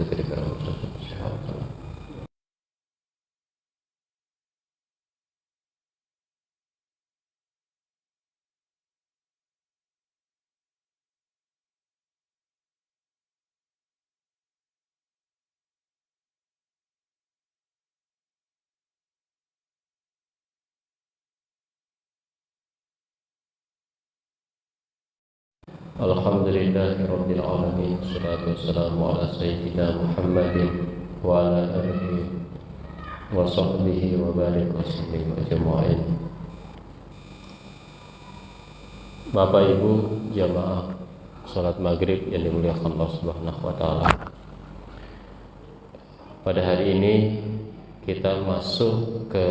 ketika sehat. Alhamdulillahirabbil alamin, wassalatu wassalamu ala sayyidina Muhammadin wa ala alihi wa sahbihi wa barik wa sallim ajma'in. Bapak Ibu jamaah salat maghrib yang dimuliakan Allah Subhanahu wa taala. Pada hari ini kita masuk ke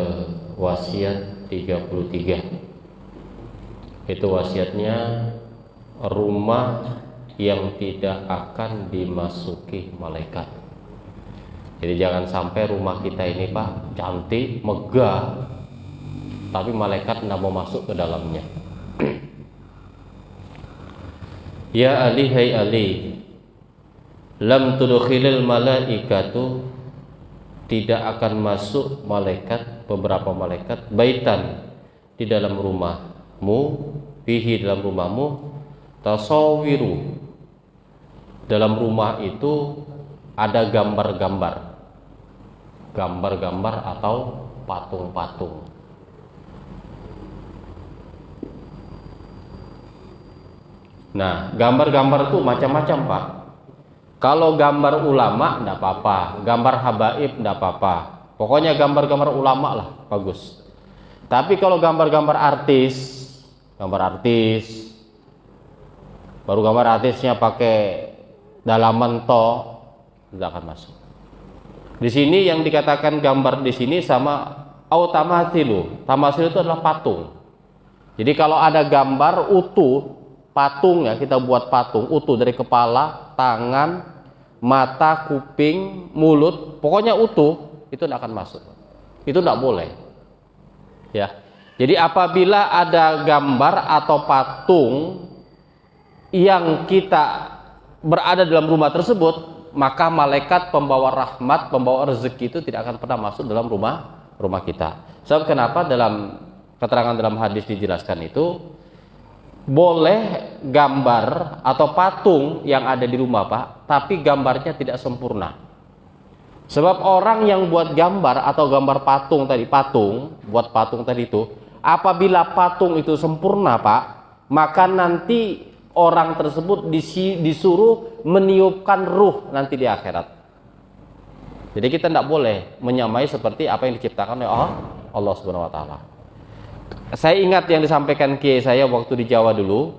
wasiat 33. Itu wasiatnya rumah yang tidak akan dimasuki malaikat. Jadi jangan sampai rumah kita ini Pak cantik, megah, tapi malaikat tidak mau masuk ke dalamnya. Ya Ali, hai Ali, lam tudkhilil malaikatu, tidak akan masuk malaikat, beberapa malaikat, baitan, di dalam rumahmu, fihi, dalam rumahmu, tasawiru, dalam rumah itu ada gambar-gambar atau patung-patung. Nah, gambar-gambar itu macam-macam Pak. Kalau gambar ulama enggak apa-apa, gambar habaib enggak apa-apa. Pokoknya gambar-gambar ulama lah bagus. Tapi kalau gambar-gambar artis, baru gambar artisnya pakai dalaman toh, tidak akan masuk. Di sini yang dikatakan gambar di sini sama tamasilu. Tamasilu itu adalah patung. Jadi kalau ada gambar utuh, patung ya, kita buat patung utuh dari kepala, tangan, mata, kuping, mulut, pokoknya utuh, itu tidak akan masuk. Itu tidak boleh. Ya. Jadi apabila ada gambar atau patung yang kita berada dalam rumah tersebut, maka malaikat pembawa rahmat, pembawa rezeki itu tidak akan pernah masuk dalam rumah kita. Sebab kenapa dalam keterangan dalam hadis dijelaskan itu boleh gambar atau patung yang ada di rumah Pak, tapi gambarnya tidak sempurna. Sebab orang yang buat gambar atau gambar patung tadi, buat patung tadi itu, apabila patung itu sempurna Pak, maka nanti orang tersebut disuruh meniupkan ruh nanti di akhirat. Jadi kita tidak boleh menyamai seperti apa yang diciptakan oleh Allah Subhanahu wa taala. Saya ingat yang disampaikan kiai saya waktu di Jawa dulu.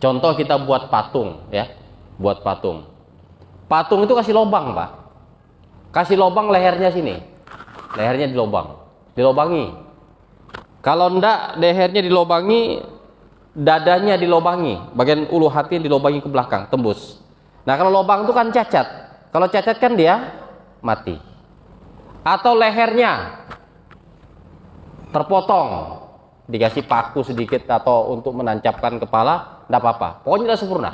Contoh kita buat patung ya, buat patung. Patung itu kasih lubang, Pak. Kasih lubang lehernya sini. Lehernya dilobangi. Kalau enggak lehernya dilobangi, dadanya dilobangi, bagian ulu hati dilobangi ke belakang, tembus. Nah kalau lubang itu kan cacat. Kalau cacat kan dia mati. Atau lehernya terpotong, dikasih paku sedikit atau untuk menancapkan kepala, tidak apa-apa. Pokoknya tidak sempurna.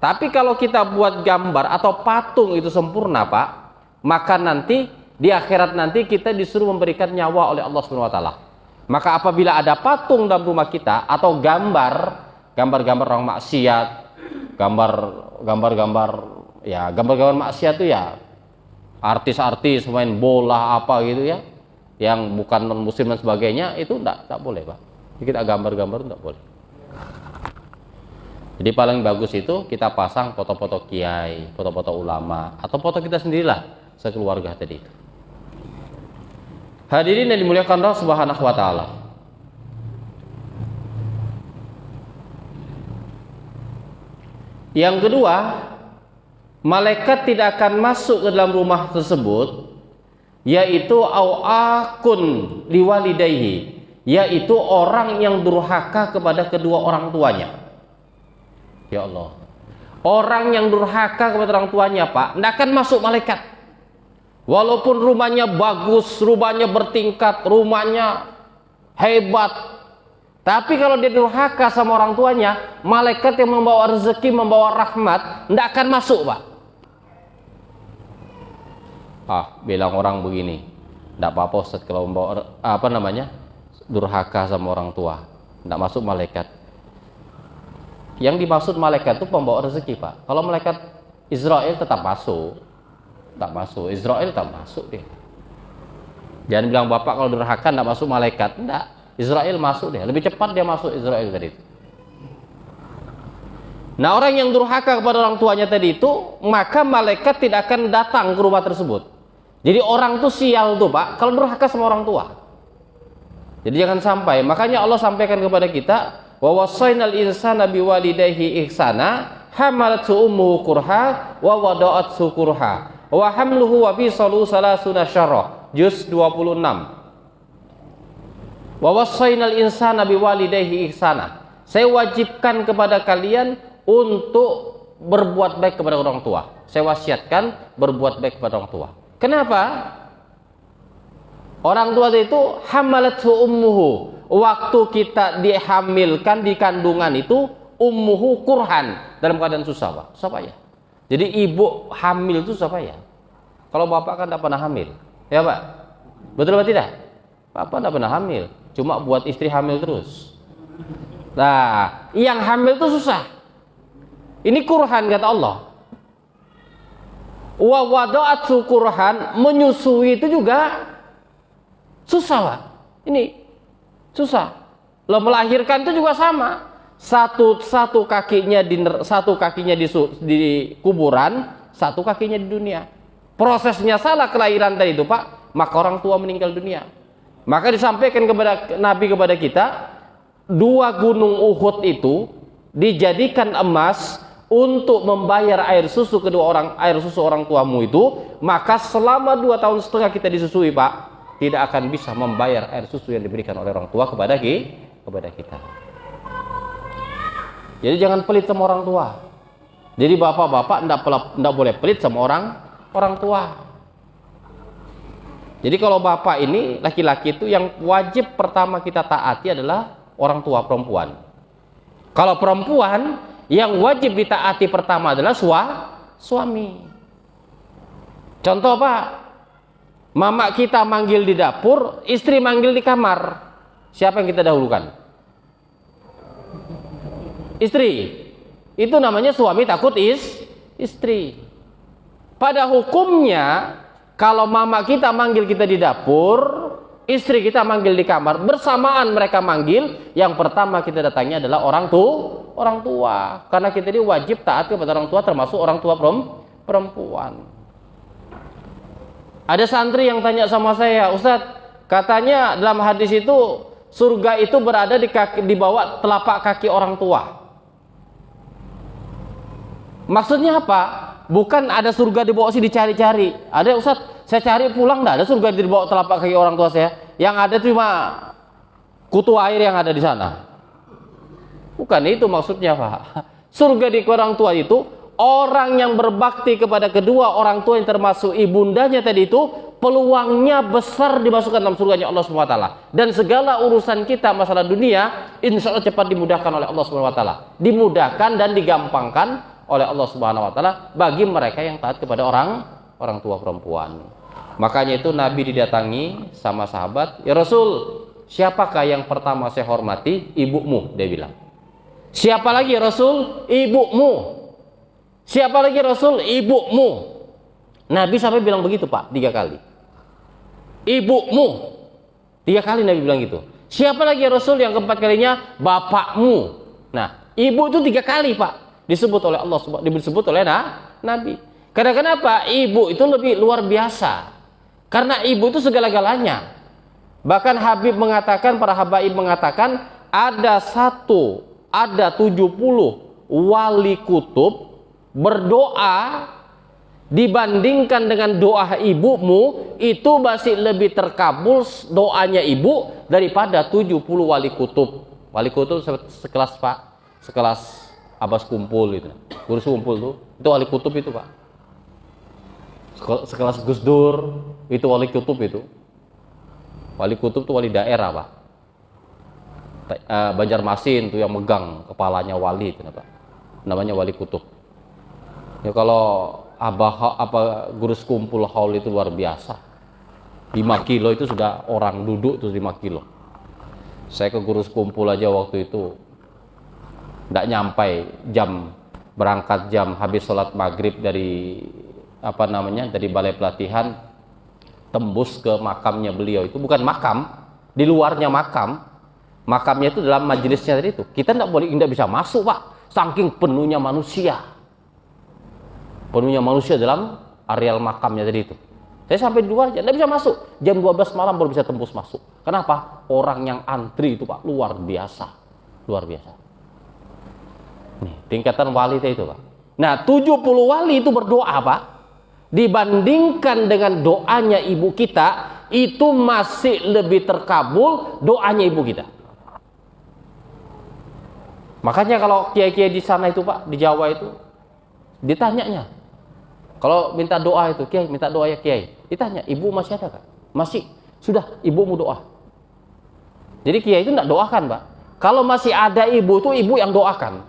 Tapi kalau kita buat gambar atau patung itu sempurna Pak, maka nanti di akhirat nanti kita disuruh memberikan nyawa oleh Allah Subhanahu wa taala. Maka apabila ada patung dalam rumah kita atau gambar-gambar orang maksiat, gambar-gambar maksiat itu ya artis-artis main bola apa gitu ya, yang bukan non muslim dan sebagainya, itu enggak boleh Pak. Jadi kita gambar-gambar enggak boleh. Jadi paling bagus itu kita pasang foto-foto kiai, foto-foto ulama, atau foto kita sendirilah sekeluarga tadi itu. Hadirin yang dimuliakan Allah Subhanahu wa taala. Yang kedua, malaikat tidak akan masuk ke dalam rumah tersebut, yaitu akun liwalidayhi, yaitu orang yang durhaka kepada kedua orang tuanya. Ya Allah. Orang yang durhaka kepada orang tuanya, Pak, tidak akan masuk malaikat. Walaupun rumahnya bagus, rumahnya bertingkat, rumahnya hebat, tapi kalau dia durhaka sama orang tuanya, malaikat yang membawa rezeki, membawa rahmat, tidak akan masuk Pak. bilang orang begini, tidak apa-apa Ustaz kalau membawa durhaka sama orang tua, tidak masuk malaikat. Yang dimaksud malaikat itu pembawa rezeki, Pak. Kalau malaikat Israel tetap masuk, tak masuk. Israel tak masuk dia. Jangan bilang bapak kalau durhaka tidak masuk malaikat, tidak. Israel masuk dia. Lebih cepat dia masuk Israel tadi itu. Nah, orang yang durhaka kepada orang tuanya tadi itu, maka malaikat tidak akan datang ke rumah tersebut. Jadi orang tuh sial tuh, Pak, kalau durhaka sama orang tua. Jadi jangan sampai. Makanya Allah sampaikan kepada kita, wa wasainal insana biwalidayhi ihsana, hamalathu ummuhu kurha wa wada'athu kurha wa hamluhu wa fisaluhu salasuna syarrah. Juz 26. Wa wasainal insana biwalidayhi ihsana. Saya wajibkan kepada kalian untuk berbuat baik kepada orang tua. Saya wasiatkan berbuat baik kepada orang tua. Kenapa? Orang tua itu hamalathu ummuhu. Waktu kita dihamilkan di kandungan itu ummuhu kurhan, dalam keadaan susah, Pak. Susah payah. Jadi ibu hamil itu susah payah. Kalau bapak kan tidak pernah hamil. Ya, Pak? Betul atau tidak? Bapak tidak pernah hamil. Cuma buat istri hamil terus. Nah, yang hamil itu susah. Ini kurhan kata Allah. Wa wada'atsu kurhan, menyusui itu juga susah, Pak. Ini susah. Lo melahirkan itu juga sama. Satu kakinya di kuburan, satu kakinya di dunia. Prosesnya salah kelahiran tadi itu, Pak, maka orang tua meninggal dunia. Maka disampaikan kepada Nabi kepada kita, 2 gunung Uhud itu dijadikan emas untuk membayar air susu orang tuamu itu, maka selama 2,5 tahun kita disusui, Pak, tidak akan bisa membayar air susu yang diberikan oleh orang tua kepada kita. Jadi jangan pelit sama orang tua. Jadi bapak-bapak tidak boleh pelit sama orang tua. Jadi kalau bapak ini laki-laki itu yang wajib pertama kita taati adalah orang tua perempuan. Kalau perempuan yang wajib ditaati pertama adalah suami. Contoh, Pak, mama kita manggil di dapur, istri manggil di kamar. Siapa yang kita dahulukan? Istri. Itu namanya suami takut istri. Pada hukumnya, kalau mama kita manggil kita di dapur, istri kita manggil di kamar, bersamaan mereka manggil, yang pertama kita datangnya adalah orang tua. Karena kita ini wajib taat kepada orang tua, termasuk orang tua perempuan. Ada santri yang tanya sama saya, Ustadz, katanya dalam hadis itu surga itu berada di bawah telapak kaki orang tua. Maksudnya apa? Bukan ada surga di bawah sih dicari-cari. Ada, Ustadz, saya cari pulang enggak ada surga di bawah telapak kaki orang tua saya. Yang ada cuma kutu air yang ada di sana. Bukan itu maksudnya, Pak. Surga di orang tua itu orang yang berbakti kepada kedua orang tua yang termasuk ibundanya tadi itu, peluangnya besar dimasukkan dalam surganya Allah SWT. Dan segala urusan kita masalah dunia insya Allah cepat dimudahkan oleh Allah SWT. Dimudahkan dan digampangkan oleh Allah SWT bagi mereka yang taat kepada orang tua perempuan. Makanya itu Nabi didatangi sama sahabat, ya Rasul, siapakah yang pertama saya hormati? Ibumu, dia bilang. Siapa lagi ya Rasul? Ibumu. Siapa lagi Rasul? Ibumu. Nabi sampai bilang begitu, Pak, 3 kali. Ibumu. 3 kali Nabi bilang gitu. Siapa lagi ya Rasul? Yang keempat kalinya bapakmu. Nah, ibu itu 3 kali, Pak, disebut oleh Allah, disebut oleh Nabi. Karena kenapa? Ibu itu lebih luar biasa. Karena ibu itu segala-galanya. Bahkan Habib mengatakan, para habaib mengatakan, ada 70 wali kutub berdoa dibandingkan dengan doa ibumu, itu masih lebih terkabul doanya ibu daripada 70 wali kutub. Wali kutub sekelas, Pak, sekelas Abbas Kumpul itu, Gus Kumpul tuh, itu wali kutub itu, Pak. Sekelas Gus Dur itu wali kutub itu. Wali kutub tuh wali daerah, Pak. Banjarmasin tuh yang megang kepalanya wali itu, Pak. Namanya wali kutub. Ya kalau guru kumpul haul itu luar biasa. 5 kilo itu sudah orang duduk tuh 5 kilo. Saya ke guru kumpul aja waktu itu tidak nyampai jam, berangkat jam, habis sholat maghrib dari dari balai pelatihan, tembus ke makamnya beliau. Itu bukan makam, di luarnya makam. Makamnya itu dalam majelisnya tadi itu. Kita tidak bisa masuk, Pak, saking penuhnya manusia. Penuhnya manusia dalam areal makamnya tadi itu. Saya sampai di luar aja, tidak bisa masuk. Jam 12 malam baru bisa tembus masuk. Kenapa? Orang yang antri itu, Pak, luar biasa. Luar biasa. Nih, tingkatan wali itu, Pak. Nah, 70 wali itu berdoa, Pak. Dibandingkan dengan doanya ibu kita, itu masih lebih terkabul doanya ibu kita. Makanya kalau kiai-kiai di sana itu, Pak, di Jawa itu, ditanyanya, kalau minta doa itu, Kiai, minta doa ya Kiai, ditanya, ibu masih ada kan? Masih. Sudah, ibumu doa. Jadi Kiai itu tidak doakan, Pak. Kalau masih ada ibu, itu ibu yang doakan.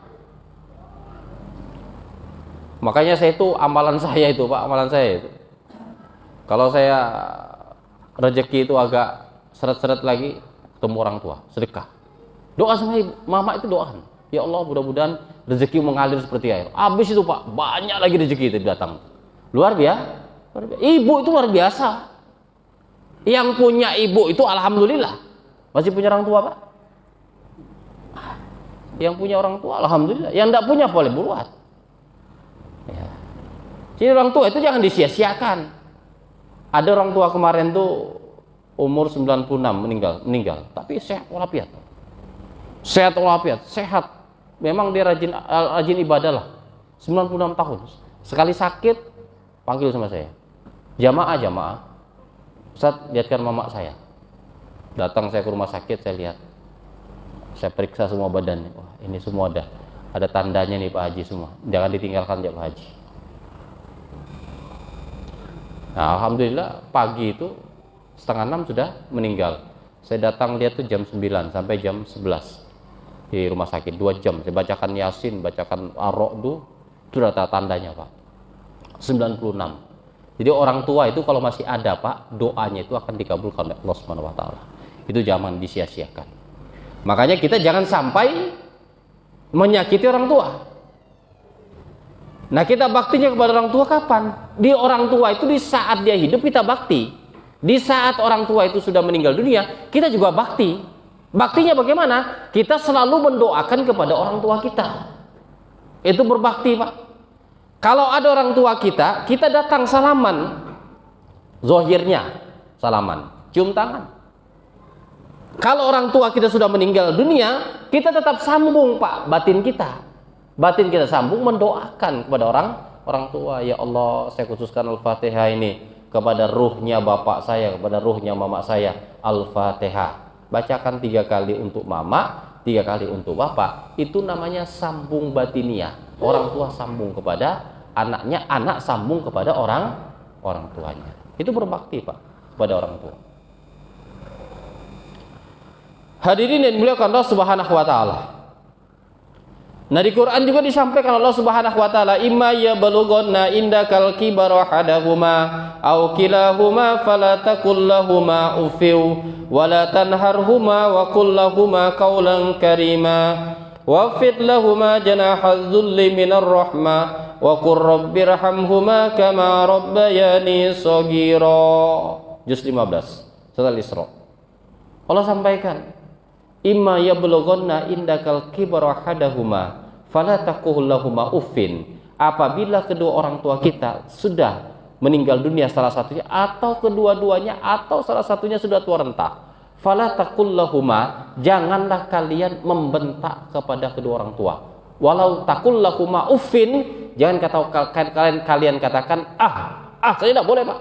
Makanya saya itu, amalan saya itu, Pak, amalan saya itu, kalau saya rezeki itu agak seret-seret lagi, ketemu orang tua, sedekah, doa sama ibu, mama itu doakan, ya Allah, mudah-mudahan rezeki mengalir seperti air. Habis itu, Pak, banyak lagi rezeki itu datang. Luar biasa. Ibu itu luar biasa. Yang punya ibu itu alhamdulillah masih punya orang tua, Pak. Yang punya orang tua alhamdulillah. Yang tidak punya boleh buat. Ya. Jadi orang tua itu jangan disia-siakan. Ada orang tua kemarin tuh umur 96 meninggal, tapi sehat walafiat. Sehat walafiat, sehat. Memang dia rajin ibadah lah. 96 tahun. Sekali sakit panggil sama saya, jamaah, Ustaz, lihatkan mama saya. Datang saya ke rumah sakit, saya lihat, saya periksa semua badannya. Wah, ini semua ada tandanya nih Pak Haji semua. Jangan ditinggalkan ya Pak Haji. Nah, alhamdulillah pagi itu 5:30 sudah meninggal. Saya datang lihat tuh jam 9 sampai jam 11 di rumah sakit, 2 jam. Saya bacakan Yasin, bacakan Ar-Ra'd, itu data tandanya, Pak. 96. Jadi orang tua itu kalau masih ada, Pak, doanya itu akan dikabulkan oleh Allah Subhanahu wa taala. Itu jangan disia-siakan. Makanya kita jangan sampai menyakiti orang tua. Nah, kita baktinya kepada orang tua kapan? Di orang tua itu di saat dia hidup kita bakti. Di saat orang tua itu sudah meninggal dunia, kita juga bakti. Baktinya bagaimana? Kita selalu mendoakan kepada orang tua kita. Itu berbakti, Pak. Kalau ada orang tua kita datang salaman, zohirnya salaman, cium tangan. Kalau orang tua kita sudah meninggal dunia, kita tetap sambung, Pak, batin kita. Batin kita sambung mendoakan kepada orang tua. Ya Allah, saya khususkan Al-Fatihah ini kepada ruhnya bapak saya, kepada ruhnya mama saya. Al-Fatihah. Bacakan 3 kali untuk mama, 3 kali untuk bapak. Itu namanya sambung batiniah. Orang tua sambung kepada anaknya, anak sambung kepada orang tuanya. Itu berbakti, Pak, kepada orang tua. Hadirin yang dimuliakan Allah Subhanahu wa taala. Nah, di Quran juga disampaikan Allah Subhanahu wa taala, imma yablughanna indakal kibara hadahuma aw kilahuma fala taqul lahumā ufiw wa la tanharhuma wa qul lahumā qawlan karīmā wafid lahumā janāha dzulli minar rahmah wa qur rabbirhamhuma kama rabbayani shaghira. Juz 15 surat Al-Isra. Allah sampaikan, imma yablughanna indakal kibara hadahuma fala taqul lahumā uffin. Apabila kedua orang tua kita sudah meninggal dunia salah satunya atau kedua-duanya atau salah satunya sudah tua renta, fala taqul lahumā, janganlah kalian membentak kepada kedua orang tua. Walau taqul lahumā uffin, jangan kalian katakan saja tidak boleh, Pak.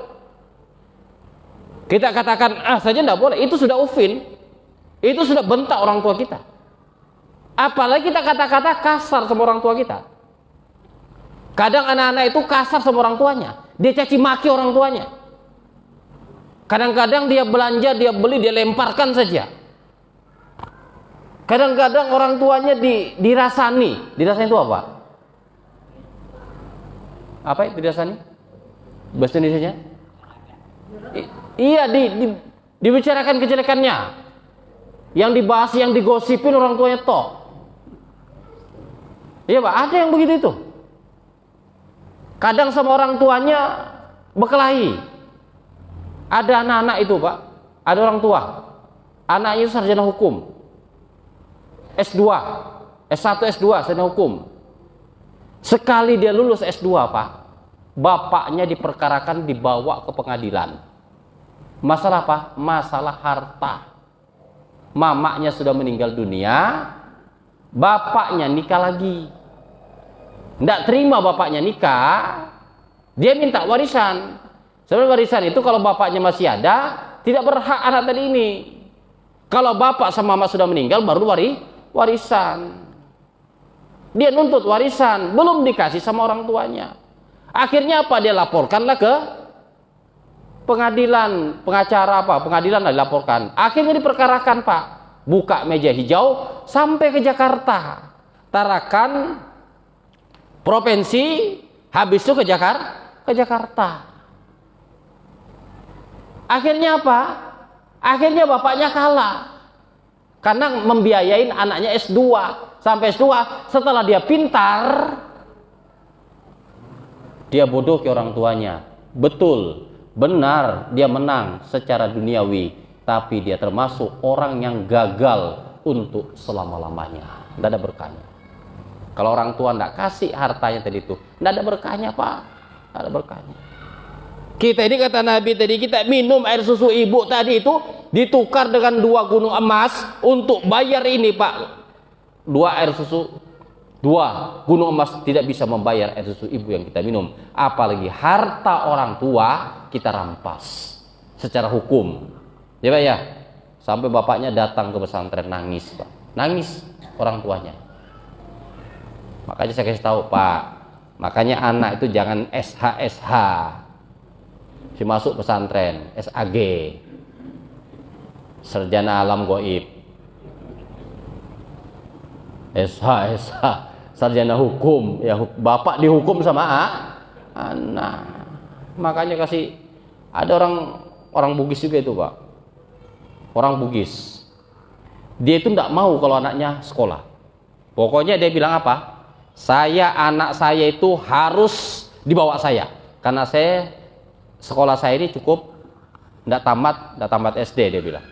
Kita katakan saja tidak boleh, itu sudah uffin. Itu sudah bentak orang tua kita. Apalagi kita kata-kata kasar sama orang tua kita. Kadang anak-anak itu kasar sama orang tuanya. Dia caci maki orang tuanya. Kadang-kadang dia belanja, dia beli, dia lemparkan saja. Kadang-kadang orang tuanya dirasani. Dirasani itu apa? Apa itu dirasani? Bahasa Indonesianya? Iya, dibicarakan kejelekannya. Yang dibahas, yang digosipin orang tuanya toh. Iya Pak, ada yang begitu itu. Kadang sama orang tuanya berkelahi. Ada anak-anak itu Pak, ada orang tua, anaknya sarjana hukum, S2, S1, S2, sarjana hukum. Sekali dia lulus S2 Pak, bapaknya diperkarakan, dibawa ke pengadilan. Masalah apa? Masalah harta. Mamanya sudah meninggal dunia, bapaknya nikah lagi. Tidak terima bapaknya nikah, dia minta warisan. Sebenarnya warisan itu kalau bapaknya masih ada, tidak berhak anak tadi ini. Kalau bapak sama mama sudah meninggal, baru warisan. Dia nuntut warisan, belum dikasih sama orang tuanya. Akhirnya apa? Dia laporkanlah ke pengadilan, pengacara apa? Pengadilan lah dilaporkan. Akhirnya diperkarakan Pak. Buka meja hijau sampai ke Jakarta. Tarakan provinsi, habis itu ke Jakarta. Akhirnya apa? Akhirnya bapaknya kalah. Karena membiayain anaknya S2 sampai S2. Setelah dia pintar, dia bodoh ke orang tuanya. Betul, benar, dia menang secara duniawi, tapi dia termasuk orang yang gagal untuk selama-lamanya. Tidak ada berkahnya. Kalau orang tua tidak kasih hartanya tadi itu, tidak ada berkahnya Pak. Tidak ada berkahnya. Kita ini kata Nabi tadi, kita minum air susu ibu tadi itu ditukar dengan 2 gunung emas untuk bayar ini Pak. 2 gunung emas tidak bisa membayar air susu ibu yang kita minum. Apalagi harta orang tua kita rampas secara hukum. Ya Pak ya. Sampai bapaknya datang ke pesantren nangis Pak. Nangis orang tuanya. Makanya saya kasih tahu Pak. Makanya anak itu jangan SH. Si masuk pesantren, SAG, sarjana alam goib, SH, sarjana hukum, ya bapak dihukum sama anak. Makanya kasih, ada orang Bugis juga itu Pak, orang Bugis, dia itu tidak mau kalau anaknya sekolah. Pokoknya dia bilang apa? Anak saya itu harus dibawa saya, karena sekolah saya ini cukup tidak tamat SD, dia bilang.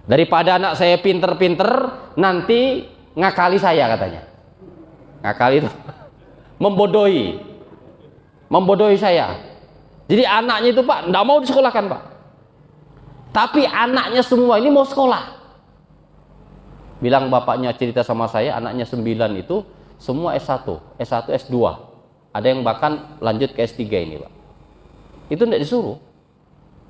Daripada anak saya pinter-pinter nanti ngakali saya katanya. Ngakali itu membodohi saya. Jadi anaknya itu Pak tidak mau disekolahkan Pak. Tapi anaknya semua ini mau sekolah. Bilang bapaknya cerita sama saya, anaknya 9 itu semua S1, S2. Ada yang bahkan lanjut ke S3 ini Pak. Itu tidak disuruh,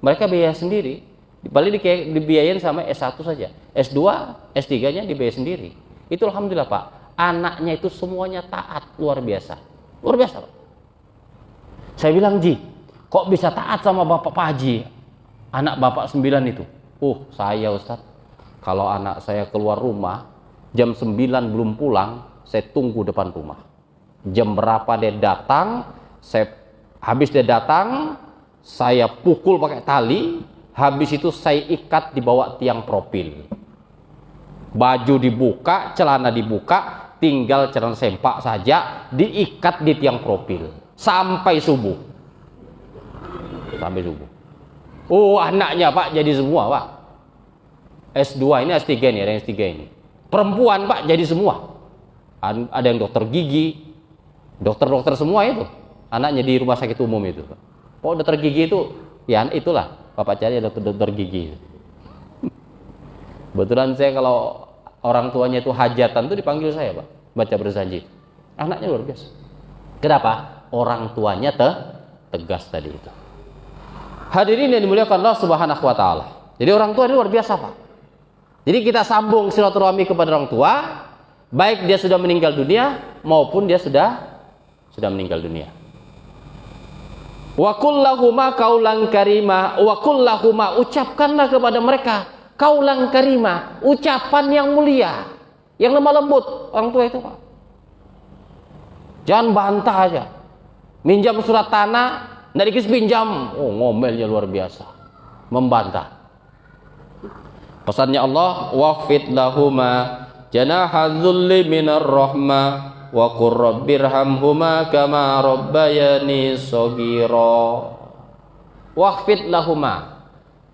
mereka biaya sendiri. Paling dibiayain sama S1 saja, S2, S3 nya dibiayai sendiri. Itu alhamdulillah Pak, anaknya itu semuanya taat, luar biasa Pak. Saya bilang, Ji, kok bisa taat sama bapak Pak Haji, anak bapak 9 itu? Saya Ustadz, kalau anak saya keluar rumah jam 9 belum pulang, saya tunggu depan rumah. Jam berapa dia datang, habis dia datang, saya pukul pakai tali, habis itu saya ikat di bawah tiang propil. Baju dibuka, celana dibuka, tinggal celana sempak saja, diikat di tiang propil sampai subuh. Anaknya Pak jadi semua Pak. S2 ini, S3 ini, ada yang S3 ini. Perempuan Pak jadi semua. Ada yang dokter gigi, dokter semua itu. Anaknya di rumah sakit umum itu Pak. Dokter gigi itu, ya itulah bapak cari dokter gigi. Kebetulan saya kalau orang tuanya itu hajatan tuh dipanggil saya Pak, baca berjanji. Anaknya luar biasa. Kenapa? Orang tuanya tegas tadi itu. Hadirin yang dimuliakan Allah Subhanahu wa taala. Jadi orang tua ini luar biasa Pak. Jadi kita sambung silaturahmi kepada orang tua, baik dia sudah meninggal dunia maupun dia sudah meninggal dunia. Wa kullahuma kaulan karima, wa kullahuma, ucapkanlah kepada mereka kaulan karima, ucapan yang mulia, yang lemah lembut. Orang tua itu Pak, jangan bantah aja. Minjam surat tanah, nggak dikasih pinjam. Oh, ngomelnya luar biasa. Membantah. Pesannya Allah, waqfid lahuma janaha dzulli minar rahmah wa qur rabbirhamhuma kama rabbayani shaghira. Waqfid lahuma,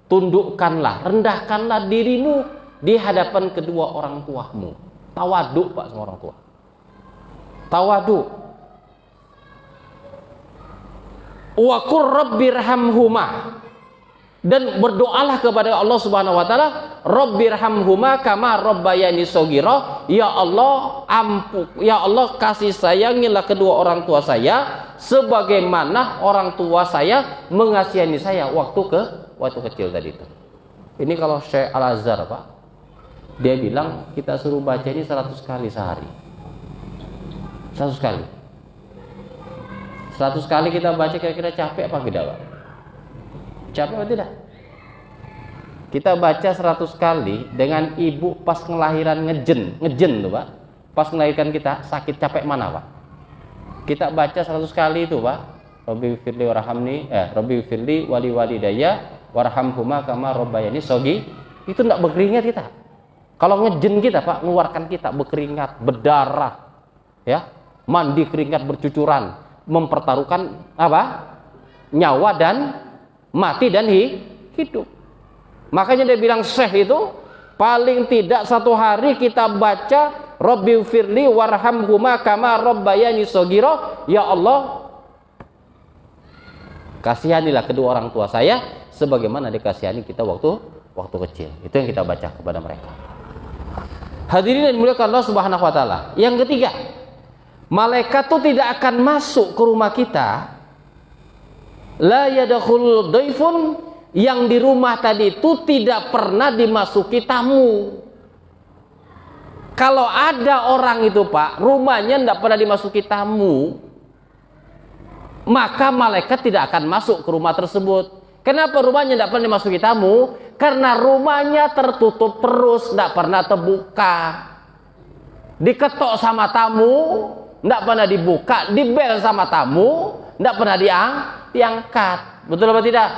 tundukkanlah, rendahkanlah dirimu di hadapan kedua orang tuamu. Tawaduk, Pak, sama orang tua. Tawaduk. Wa qur rabbirhamhuma, dan berdoalah kepada Allah Subhanahu wa taala, rabbirhamhuma kama rabbayani shaghira. Ya Allah, ya Allah, kasih sayangilah kedua orang tua saya sebagaimana orang tua saya mengasihani saya waktu kecil tadi itu. Ini kalau Syekh Al-Azhar, Pak, dia bilang kita suruh baca ini 100 kali sehari. 100 kali. 100 kali kita baca, kira-kira capek apa tidak, Pak? Capek atau tidak? Kita baca 100 kali dengan ibu pas ngelahiran ngejen tuh, Pak. Pas melahirkan kita sakit capek mana, Pak? Kita baca 100 kali itu, Pak. Rabbi firli warhamni, Rabbi firli wali walidayya warhamhuma kama rabbayani shaghira. Itu enggak berkeringat kita. Kalau ngejen kita, Pak, mengeluarkan kita berkeringat, berdarah. Ya, mandi keringat bercucuran, mempertaruhkan apa? Nyawa dan mati dan hidup. Makanya dia bilang Syekh itu paling tidak 1 hari kita baca Rabbi firli warhamhuma kama rabbayani shaghira. Ya Allah, kasihanilah kedua orang tua saya sebagaimana dikasihani kita waktu kecil. Itu yang kita baca kepada mereka. Hadirin yang dimuliakan Allah Subhanahu wa taala. Yang ketiga, malaikat itu tidak akan masuk ke rumah kita. La yadkhulul dhaifun, yang di rumah tadi itu tidak pernah dimasuki tamu. Kalau ada orang itu, Pak, rumahnya tidak pernah dimasuki tamu, maka malaikat tidak akan masuk ke rumah tersebut. Kenapa rumahnya tidak pernah dimasuki tamu? Karena rumahnya tertutup terus, tidak pernah terbuka. Diketok sama tamu, tidak pernah dibuka. Dibel sama tamu, tidak pernah diangkat. Betul apa tidak?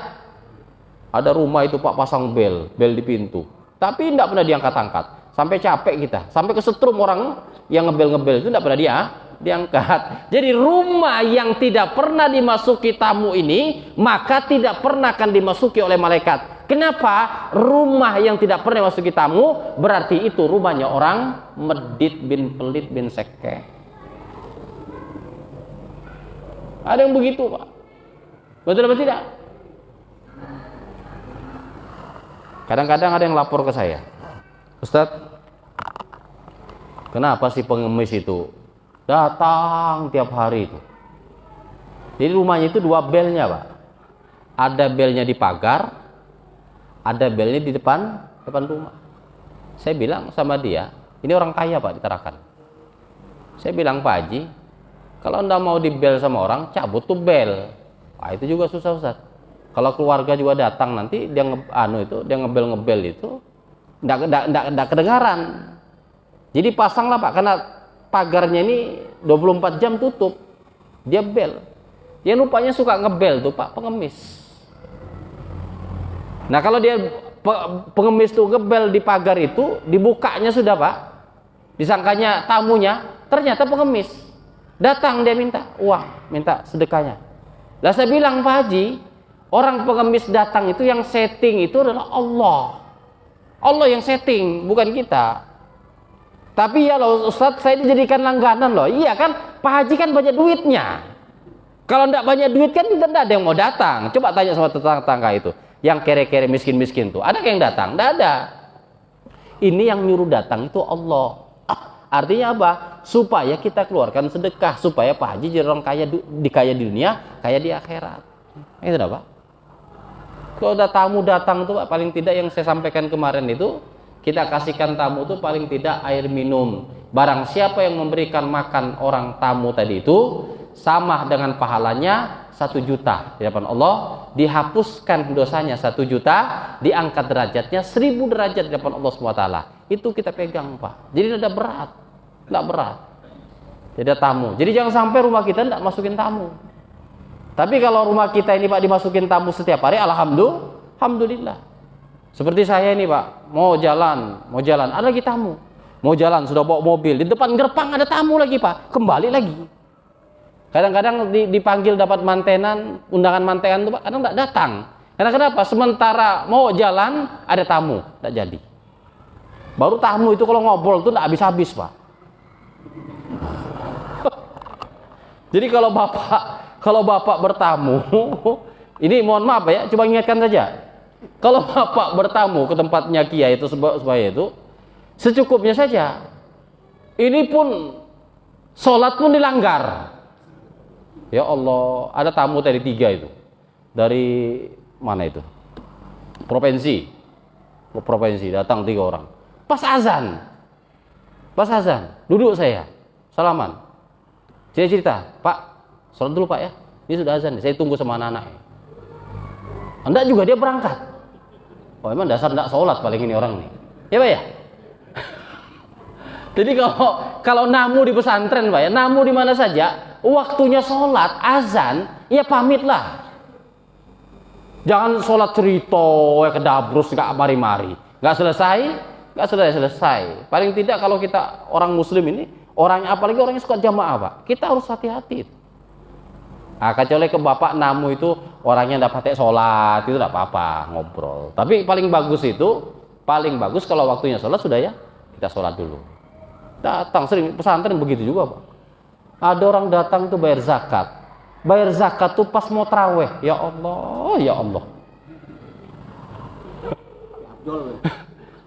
Ada rumah itu, Pak, pasang bel di pintu, tapi tidak pernah diangkat-angkat. Sampai capek kita, sampai kesetrum orang yang ngebel itu tidak pernah diangkat. Jadi rumah yang tidak pernah dimasuki tamu ini, maka tidak pernah akan dimasuki oleh malaikat. Kenapa? Rumah yang tidak pernah dimasuki tamu, berarti itu rumahnya orang medit bin pelit bin seke. Ada yang begitu, Pak. Betul apa tidak? Kadang-kadang ada yang lapor ke saya, Ustadz, kenapa sih pengemis itu datang tiap hari itu? Jadi rumahnya itu 2 belnya, Pak. Ada belnya di pagar, ada belnya di depan rumah. Saya bilang sama dia, ini orang kaya, Pak, di Tarakan. Saya bilang, Pak Haji, kalau Anda mau dibel sama orang, cabut tuh bel. Nah, itu juga susah, Ustaz. Kalau keluarga juga datang nanti dia ngebel itu enggak kedengaran. Jadi pasanglah, Pak, karena pagarnya ini 24 jam tutup. Dia bel. Dia rupanya suka ngebel tuh, Pak, pengemis. Nah, kalau dia pengemis tuh ngebel di pagar itu, dibukanya sudah, Pak. Disangkanya tamunya, ternyata pengemis. Datang dia minta uang, minta sedekahnya. Lah saya bilang, Pak Haji, orang pengemis datang itu yang setting itu adalah Allah. Allah yang setting, bukan kita. Tapi ya loh, Ustadz, saya dijadikan langganan loh. Iya kan, Pak Haji kan banyak duitnya. Kalau enggak banyak duit kan tidak ada yang mau datang. Coba tanya sama tetangga itu, yang kere-kere miskin-miskin tuh, ada yang datang? Tidak ada. Ini yang nyuruh datang itu Allah. Artinya apa? Supaya kita keluarkan sedekah, supaya Pak Haji jadi orang kaya di dunia, kaya di akhirat. Itu apa? Kalau ada tamu datang tuh, Pak, paling tidak yang saya sampaikan kemarin itu, kita kasihkan tamu itu paling tidak air minum. Barang siapa yang memberikan makan orang tamu tadi itu, sama dengan pahalanya 1 juta di hadapan Allah, dihapuskan dosanya 1 juta, diangkat derajatnya 1000 derajat di hadapan Allah SWT. Itu kita pegang, Pak. Jadi tidak berat, tidak berat. Tidak tamu. Jadi jangan sampai rumah kita tidak masukin tamu. Tapi kalau rumah kita ini Pak dimasukin tamu setiap hari, alhamdulillah. Seperti saya ini Pak, mau jalan, ada lagi tamu. Mau jalan sudah bawa mobil, di depan gerbang ada tamu lagi Pak, kembali lagi. Kadang-kadang dipanggil dapat mantenan, undangan mantenan itu Pak, kadang tidak datang. Karena kenapa? Sementara mau jalan ada tamu, tidak jadi. Baru tamu itu kalau ngobrol itu tidak habis-habis Pak. Jadi kalau bapak bertamu, ini mohon maaf ya, coba ingatkan saja. Kalau bapak bertamu ke tempatnya kiai itu supaya itu secukupnya saja. Ini pun sholat pun dilanggar. Ya Allah, ada tamu tadi 3 itu. Dari mana itu? Provinsi datang 3 orang. Pas azan, duduk saya, salaman. Saya cerita, Pak, sholat dulu Pak ya. Ini sudah azan, saya tunggu sama anak-anak. Anda juga dia berangkat. Oh emang dasar enggak sholat paling ini orang nih. Ya Pak ya. Jadi kalau namu di pesantren Pak ya, namu di mana saja, waktunya sholat azan, ya pamitlah. Jangan sholat cerita ya kedabrus nggak mari-mari, nggak selesai. Paling tidak kalau kita orang Muslim ini, apalagi orang yang suka jamaah Pak, kita harus hati-hati. Nah, kecuali ke bapak namu itu orangnya dapat sholat itu tidak apa-apa ngobrol. Tapi paling bagus kalau waktunya sholat sudah ya kita sholat dulu. Datang sering pesantren begitu juga Pak. Ada orang datang itu bayar zakat tuh pas mau taraweh. Ya Allah.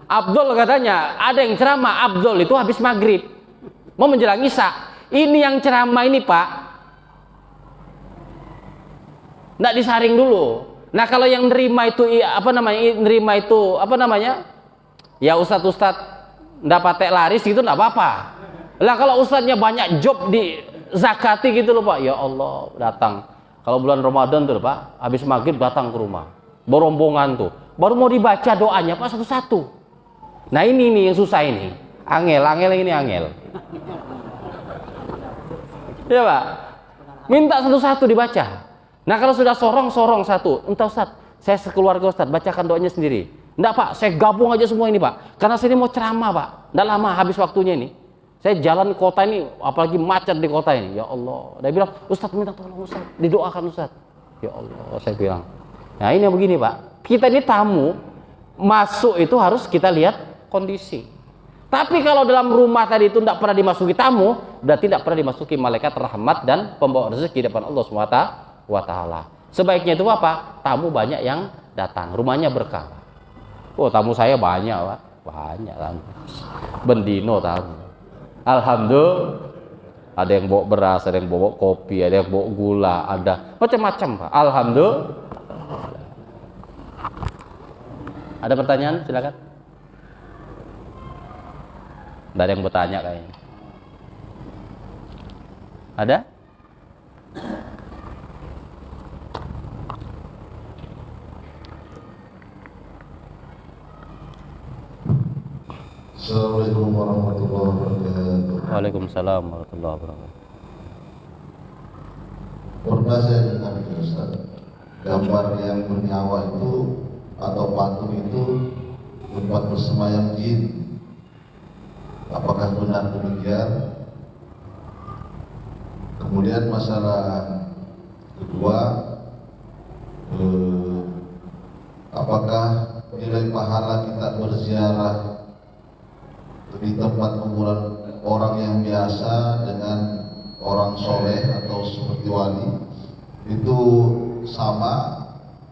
Abdul katanya ada yang ceramah Abdul itu habis maghrib mau menjelang isya. Ini yang ceramah ini Pak nggak disaring dulu. Nah kalau yang nerima itu ya ustadz nggak patek laris gitu nggak apa-apa lah. Kalau ustadznya banyak job di zakati gitu loh Pak, ya Allah datang kalau bulan Ramadan tuh Pak habis maghrib datang ke rumah berombongan tuh baru mau dibaca doanya Pak satu-satu. Nah ini nih yang susah ini, angel ya Pak, minta satu-satu dibaca. Nah kalau sudah sorong satu, entah Ustaz, saya sekeluarga Ustaz, bacakan doanya sendiri. Enggak Pak, saya gabung aja semua ini Pak, karena saya ini mau ceramah Pak, enggak lama habis waktunya ini. Saya jalan kota ini, apalagi macet di kota ini, ya Allah. Dia bilang, Ustaz minta tolong Ustaz, didoakan Ustaz. Ya Allah, saya bilang. Nah ini yang begini Pak, kita ini tamu, masuk itu harus kita lihat kondisi. Tapi kalau dalam rumah tadi itu tidak pernah dimasuki tamu, berarti tidak pernah dimasuki malaikat rahmat dan pembawa rezeki di depan Allah SWT. Sebaiknya itu apa? Tamu banyak yang datang, rumahnya berkah. Oh tamu saya banyak Pak, banyak tamu. Bendino tamu. Alhamdulillah. Ada yang bawa beras, ada yang bawa kopi, ada yang bawa gula, ada macam-macam Pak. Alhamdulillah. Ada pertanyaan? Silakan. Tidak ada yang bertanya kayaknya. Ada? Assalamualaikum warahmatullahi wabarakatuh. Waalaikumsalam warahmatullahi wabarakatuh. Pernah saya dengar Ustaz, gambar yang bernyawa itu atau patung itu tempat bersemayam jin. Apakah benar demikian? Kemudian masalah kedua, apakah nilai pahala kita berziarah di tempat kuburan orang yang biasa dengan orang soleh atau seperti wali itu sama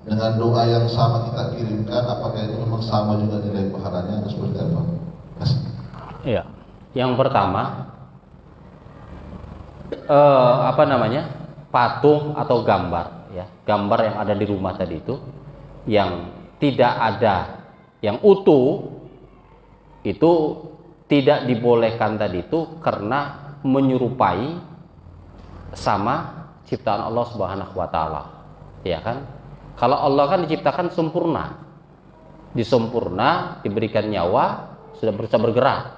dengan doa yang sama kita kirimkan? Apakah itu memang sama juga nilai pahalanya atau seperti apa? Iya, yang pertama patung atau gambar ya, gambar yang ada di rumah tadi itu yang tidak ada yang utuh itu tidak dibolehkan tadi itu karena menyerupai sama ciptaan Allah Subhanahu wa taala. Ya kan? Kalau Allah kan diciptakan sempurna. Disempurna, diberikan nyawa, sudah bisa bergerak.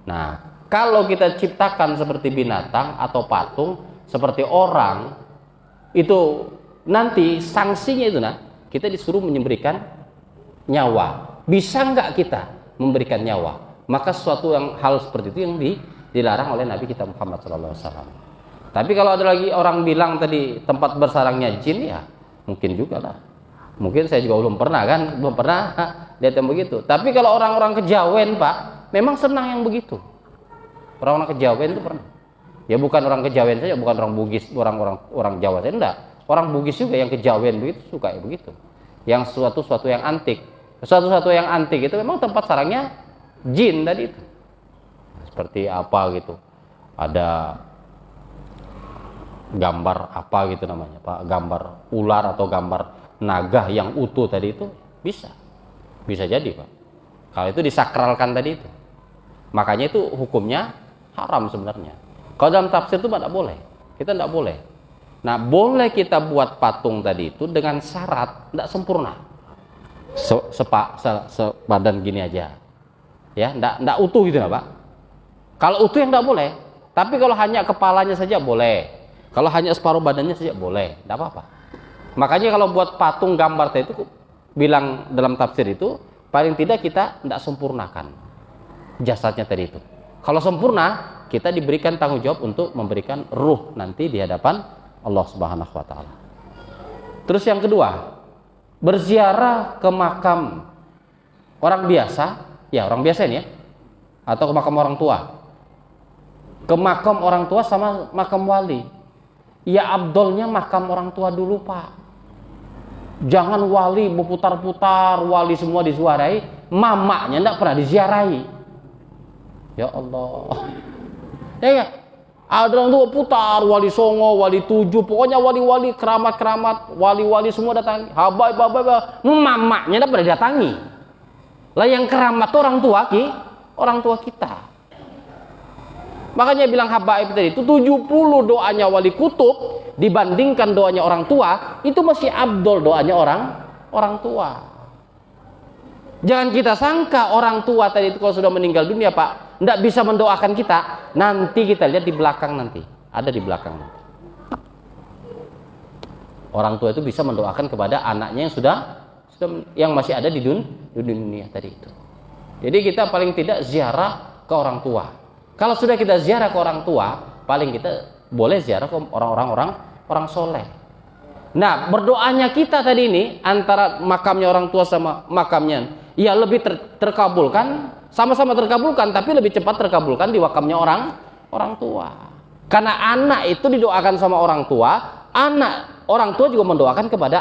Nah, kalau kita ciptakan seperti binatang atau patung, seperti orang, itu nanti sanksinya itu kita disuruh memberikan nyawa. Bisa nggak kita memberikan nyawa? Maka sesuatu yang hal seperti itu yang dilarang oleh Nabi kita Muhammad SAW. Tapi kalau ada lagi orang bilang tadi tempat bersarangnya jin, ya mungkin juga lah. Mungkin saya juga belum pernah lihat yang begitu. Tapi kalau orang-orang kejawen, Pak, memang senang yang begitu. Orang-orang kejawen itu pernah. Ya bukan orang kejawen saja, bukan orang Bugis, orang Jawa saja, enggak. Orang Bugis juga yang kejawen begitu suka ya begitu. Yang suatu yang antik. Suatu yang antik itu memang tempat sarangnya jin tadi itu. Seperti apa gitu. Ada gambar apa gitu namanya, Pak, gambar ular atau gambar naga yang utuh tadi itu bisa jadi, Pak, kalau itu disakralkan tadi itu. Makanya itu hukumnya haram sebenarnya. Kalau dalam tafsir itu tidak boleh, kita tidak boleh. Nah, boleh kita buat patung tadi itu dengan syarat tidak sempurna, sepadan gini aja, ya, tidak utuh gitu, Pak. Kalau utuh yang tidak boleh, tapi kalau hanya kepalanya saja boleh. Kalau hanya separuh badannya saja boleh, tidak apa-apa. Makanya kalau buat patung gambar itu bilang dalam tafsir itu paling tidak kita tidak sempurnakan jasadnya tadi itu. Kalau sempurna, kita diberikan tanggung jawab untuk memberikan ruh nanti di hadapan Allah Subhanahu wa taala. Terus yang kedua, berziarah ke makam orang biasa, ya orang biasa ini ya, atau ke makam orang tua. Ke makam orang tua sama makam wali. Ya abdolnya makam orang tua dulu, Pak. Jangan wali berputar-putar, wali semua diziarahi, mamanya tidak pernah diziarahi. Ya Allah. Ya, ada orang tua putar, wali Songo, wali Tujuh, pokoknya wali-wali, keramat-keramat, wali-wali semua datang. Habaib, mamanya tidak pernah datangi. Lah yang keramat orang tua kita. Makanya bilang habaib tadi itu 70 doanya wali kutub dibandingkan doanya orang tua, itu masih abdol doanya orang tua. Jangan kita sangka orang tua tadi itu kalau sudah meninggal dunia, Pak, tidak bisa mendoakan kita. Nanti kita lihat di belakang nanti, ada di belakang nanti. Orang tua itu bisa mendoakan kepada anaknya yang sudah yang masih ada di dunia tadi itu. Jadi kita paling tidak ziarah ke orang tua. Kalau sudah kita ziarah ke orang tua, paling kita boleh ziarah ke orang soleh. Nah, berdoanya kita tadi ini antara makamnya orang tua sama makamnya, ya lebih terkabulkan, sama-sama terkabulkan, tapi lebih cepat terkabulkan di makamnya orang tua. Karena anak itu didoakan sama orang tua, orang tua juga mendoakan kepada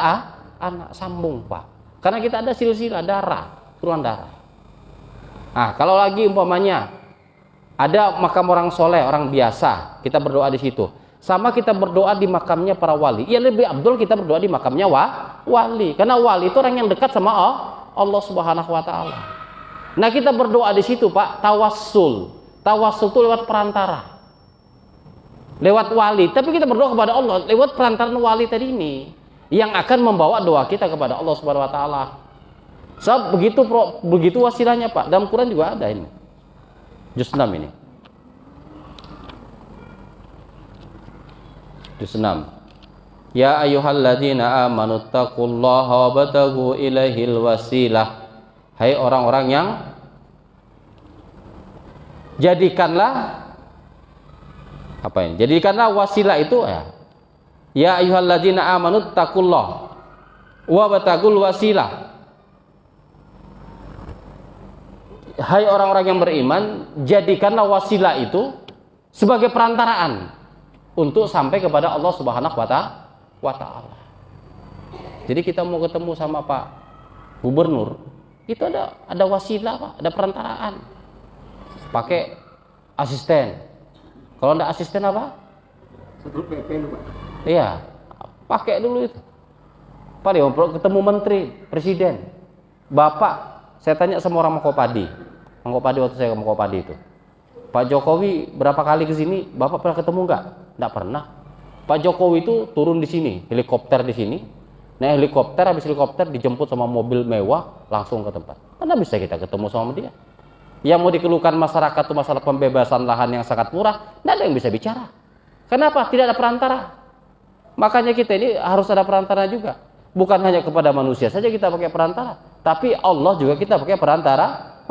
anak, sambung, Pak. Karena kita ada silsilah darah, turunan darah. Nah, kalau lagi umpamanya ada makam orang soleh, orang biasa, kita berdoa di situ. Sama kita berdoa di makamnya para wali. Ya lebih abdul kita berdoa di makamnya wali. Karena wali itu orang yang dekat sama Allah Subhanahu wa taala. Nah, kita berdoa di situ, Pak, tawassul. Tawassul itu lewat perantara. Lewat wali, tapi kita berdoa kepada Allah lewat perantaraan wali tadi ini yang akan membawa doa kita kepada Allah Subhanahu wa taala. Sebab begitu wasilahnya, Pak. Dalam Quran juga ada ini. Juz 6 ini. Juz 6. Ya ayyuhalladzina amanu taqullaha wabtaghu ilaihil wasilah. Hai orang-orang yang jadikanlah apa ini? Jadikanlah wasilah itu ya. Ya ayyuhalladzina amanu taqullaha wabtaghul wasilah. Hai orang-orang yang beriman, jadikanlah wasilah itu sebagai perantaraan untuk sampai kepada Allah Subhanahu wa taala. Jadi kita mau ketemu sama Pak Gubernur, itu ada wasilah, Pak, ada perantaraan. Pakai asisten. Kalau enggak asisten apa? Satpol PP lu, Pak. Iya, pakai dulu itu. Pak, dia mau ketemu menteri, presiden. Bapak, saya tanya sama orang Mangkopadi waktu saya ke Mangkopadi itu, Pak Jokowi berapa kali ke sini? Bapak pernah ketemu nggak? Nggak pernah. Pak Jokowi itu turun di sini, helikopter di sini. Nah, habis helikopter dijemput sama mobil mewah langsung ke tempat. Mana bisa kita ketemu sama dia? Yang mau dikeluhkan masyarakat itu masalah pembebasan lahan yang sangat murah, nggak ada yang bisa bicara. Kenapa? Tidak ada perantara. Makanya kita ini harus ada perantara juga. Bukan hanya kepada manusia saja kita pakai perantara, tapi Allah juga kita pakai perantara.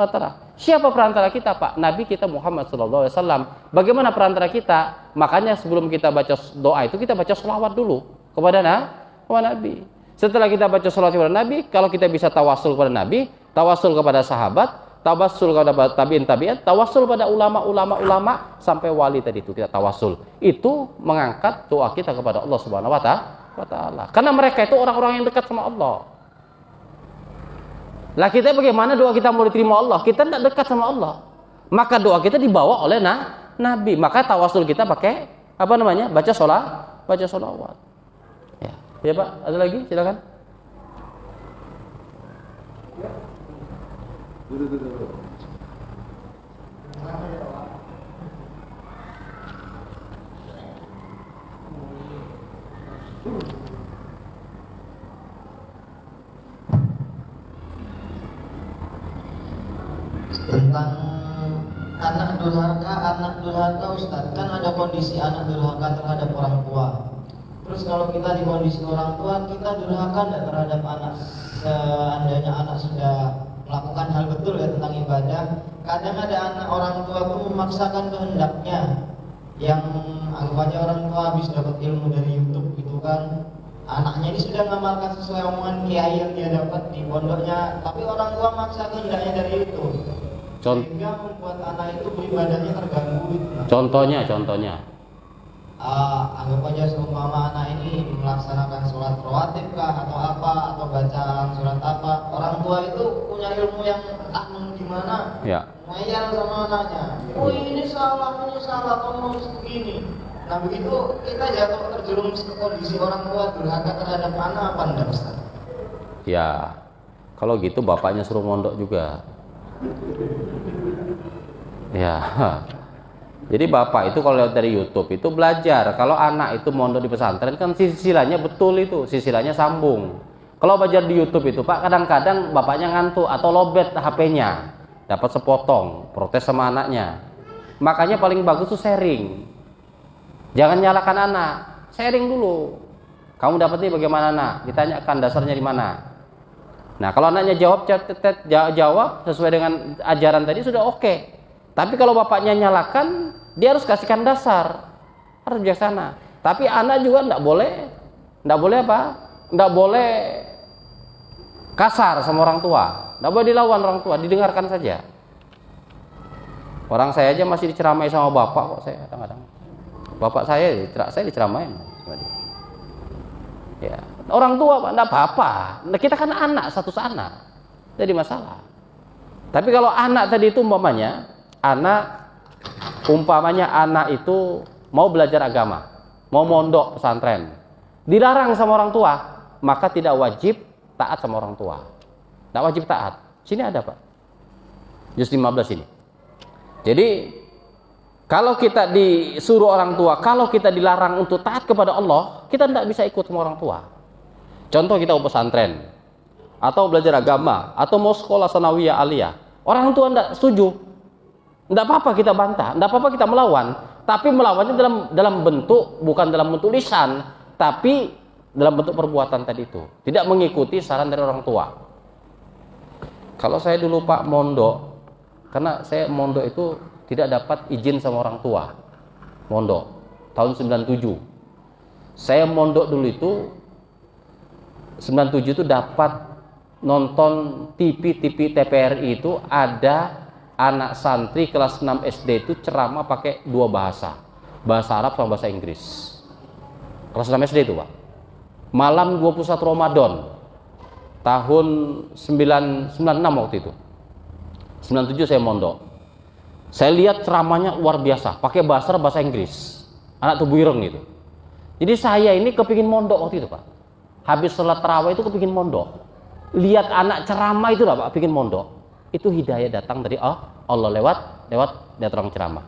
Siapa perantara kita, Pak? Nabi kita Muhammad SAW. Bagaimana perantara kita? Makanya sebelum kita baca doa itu kita baca sholawat dulu kepada Nabi. Setelah kita baca sholawat kepada Nabi, kalau kita bisa tawasul kepada Nabi, tawasul kepada sahabat, tawasul kepada tabi'in, tawasul pada ulama sampai wali tadi itu kita tawasul. Itu mengangkat doa kita kepada Allah Subhanahu wa Ta'ala. Karena mereka itu orang-orang yang dekat sama Allah. Lah kita bagaimana doa kita mau diterima Allah? Kita tidak dekat sama Allah. Maka doa kita dibawa oleh Nabi. Maka tawasul kita pakai apa namanya? Baca sholawat. Ya Pak, ada lagi? Silakan. Tentang anak durhaka Ustadz, kan ada kondisi anak durhaka terhadap orang tua. Terus kalau kita di kondisi orang tua, kita durhaka tidak terhadap anak? Seandainya anak sudah melakukan hal betul ya tentang ibadah, kadang ada anak orang tua itu memaksakan kehendaknya, yang anggapannya orang tua habis dapat ilmu dari YouTube gitu kan, anaknya ini sudah mengamalkan sesuai omongan kiai yang dia dapat di pondoknya, tapi orang tua maksa kehendaknya dari itu, sehingga membuat anak itu beribadahnya terganggu gitu. Contohnya anggap aja seumpama anak ini melaksanakan sholat rawatib kah atau apa, atau baca surat apa, orang tua itu punya ilmu yang entah gimana, ngayal sama anaknya, oh ini salah, kamu harus begini. Nah begitu kita jatuh terjerumus ke kondisi orang tua durhaka terhadap anak, apa enggak Ustaz? Ya, kalau gitu bapaknya suruh mondok juga. Ya. Jadi bapak itu kalau lihat dari YouTube itu belajar. Kalau anak itu mondok di pesantren kan silsilahnya betul itu, silsilahnya sambung. Kalau belajar di YouTube itu Pak, kadang-kadang bapaknya ngantuk atau lobet HP-nya, dapat sepotong, protes sama anaknya. Makanya paling bagus tuh sharing. Jangan nyalakan anak, sharing dulu. Kamu dapat nih bagaimana nak? Ditanyakan dasarnya di mana. Nah kalau anaknya jawab sesuai dengan ajaran tadi sudah oke. Tapi kalau bapaknya nyalakan, dia harus kasihkan dasar, harus bijaksana. Tapi anak juga tidak boleh apa? Tidak boleh kasar sama orang tua, tidak boleh dilawan orang tua, didengarkan saja. Orang saya aja masih diceramai sama bapak kok, saya kadang-kadang. Bapak saya diceramain sama dia. Ya, orang tua Pak, tidak apa-apa. Kita kan anak, status anak, jadi masalah. Tapi kalau anak tadi itu umpamanya anak itu mau belajar agama, mau mondok pesantren, dilarang sama orang tua, maka tidak wajib taat sama orang tua. Tidak wajib taat. Sini ada Pak, juz 15 ini. Jadi kalau kita disuruh orang tua, kalau kita dilarang untuk taat kepada Allah, kita tidak bisa ikut sama orang tua. Contoh kita mau pesantren, atau belajar agama, atau mau sekolah sanawiyah aliyah, orang tua tidak setuju. Tidak apa-apa kita bantah, tidak apa-apa kita melawan, tapi melawannya dalam bentuk, bukan dalam bentuk lisan, tapi dalam bentuk perbuatan tadi itu. Tidak mengikuti saran dari orang tua. Kalau saya dulu Pak mondok, karena saya mondok itu tidak dapat izin sama orang tua. Mondok tahun 97. Saya mondok dulu itu 97 itu dapat nonton TV TVRI itu ada anak santri kelas 6 SD itu ceramah pakai dua bahasa Arab sama bahasa Inggris. Kelas 6 SD itu Pak. Malam 21 Ramadan tahun 96 waktu itu. 97 saya mondok. Saya lihat ceramahnya luar biasa, pakai bahasa Inggris. Anak tubuh ireng gitu. Jadi saya ini kepingin mondok waktu itu Pak. Habis sholat tarawih itu kepingin mondok. Lihat anak ceramah itu lah Pak, kepingin mondok. Itu hidayah datang dari Allah lewat dia orang ceramah.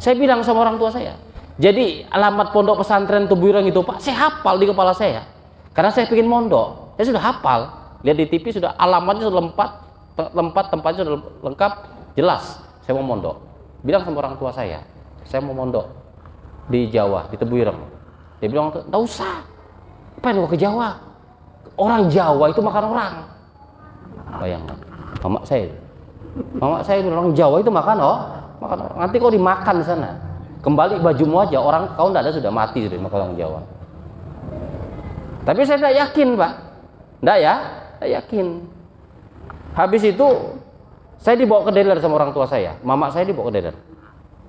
Saya bilang sama orang tua saya, jadi alamat pondok pesantren Tubuh Ireng itu Pak, saya hafal di kepala saya. Karena saya ingin mondok, saya sudah hafal. Lihat di TV sudah alamatnya sudah tempatnya sudah lengkap, jelas. Saya mau mondok. Bilang sama orang tua saya mau mondok di Jawa, di Tubuh Ireng. Dia bilang, "Enggak usah. Ngapain gua ke Jawa? Orang Jawa itu makan orang. Bayangkan, mama saya itu orang Jawa itu makan makan orang. Nanti kau dimakan di sana. Kembali bajumu aja, orang kau tidak ada sudah mati sudah makan orang Jawa. Tapi saya tidak yakin, Pak. Tidak yakin. Habis itu saya dibawa ke dealer sama orang tua saya. Mama saya dibawa ke dealer.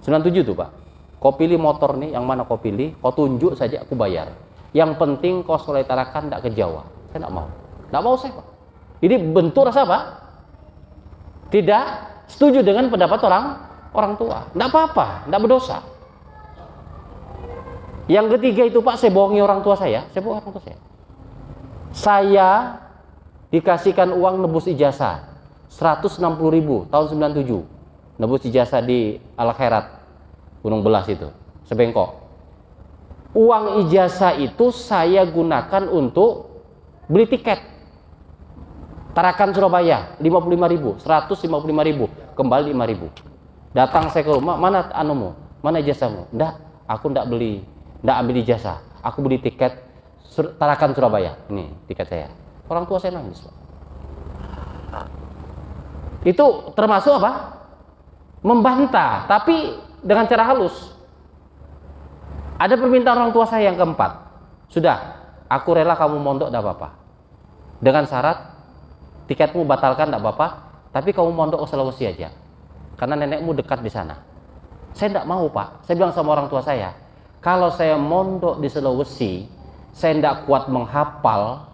97 tuh, Pak. Kau pilih motor nih, yang mana kau pilih, kau tunjuk saja aku bayar. Yang penting kau sekolah Tarakan tidak ke Jawa. Saya tidak mau. Tidak mau saya, Pak. Ini bentuk rasa apa? Tidak setuju dengan pendapat orang tua. Tidak apa-apa, tidak berdosa. Yang ketiga itu, Pak, saya bohongi orang tua saya. Saya bohongi orang tua saya. Saya dikasihkan uang nebus ijazah 160.000 tahun 97. Nebus ijazah di Al-Khairat Gunung Belas itu, sebengkok. Uang ijazah itu saya gunakan untuk beli tiket Tarakan Surabaya 55.000, 155.000, kembali 5.000. Datang saya ke rumah, mana anumu, mana ijazahmu? Enggak, aku enggak beli, enggak ambil ijazah. Aku beli tiket Tarakan Surabaya. Ini tiket saya. Orang tua saya nangis, Pak. Itu termasuk apa? Membantah, tapi dengan cara halus. Ada permintaan orang tua saya yang keempat. Sudah, aku rela kamu mondok enggak apa-apa. Dengan syarat tiketmu batalkan enggak apa-apa, tapi kamu mondok ke Sulawesi aja. Karena nenekmu dekat di sana. Saya enggak mau, Pak. Saya bilang sama orang tua saya, kalau saya mondok di Sulawesi, saya enggak kuat menghafal,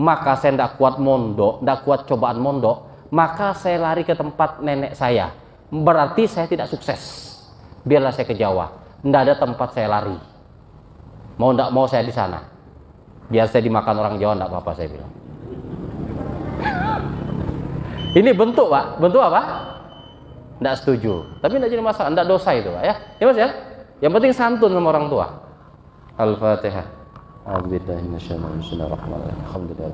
maka saya enggak kuat mondok, enggak kuat cobaan mondok, maka saya lari ke tempat nenek saya. Berarti saya tidak sukses. Biarlah saya ke Jawa. Enggak ada tempat saya lari. Mau enggak mau saya di sana. Biar saya dimakan orang Jawa enggak apa-apa, saya bilang. Ini bentuk, Pak. Bentuk apa? Enggak setuju. Tapi enggak jadi masalah, enggak dosa itu, Pak, ya. Ya, Mas ya. Yang penting santun sama orang tua. Al-Fatihah. A'udzubillahi minasyaitonir rajim. Alhamdulillah.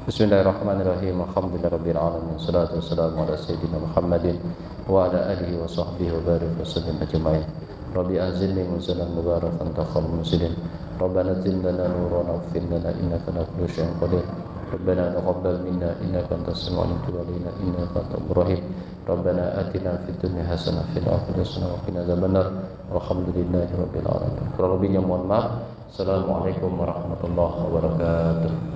Bismillahirrahmanirrahim. Alhamdulillahirabbil alamin. Shalatu wassalamu ala sayyidina Muhammadin wa ala alihi wa sahbihi wa barik wa sallim ajma'in. Rabbi anzilni munzalan mubarakan takhal munzilin. Rabbana zidna nuran waghfir lana innaka ala kulli syai'in qadir. Rabbana taqabbal minna innaka antas samiul alim wa innaka antal rahim. Rabbana atina fid dunya hasanah fil akhirati hasanah wa qina adzabannar. Walhamdulillahirabbil alamin. Kurang lebihnya mohon maaf. Assalamualaikum warahmatullahi wabarakatuh.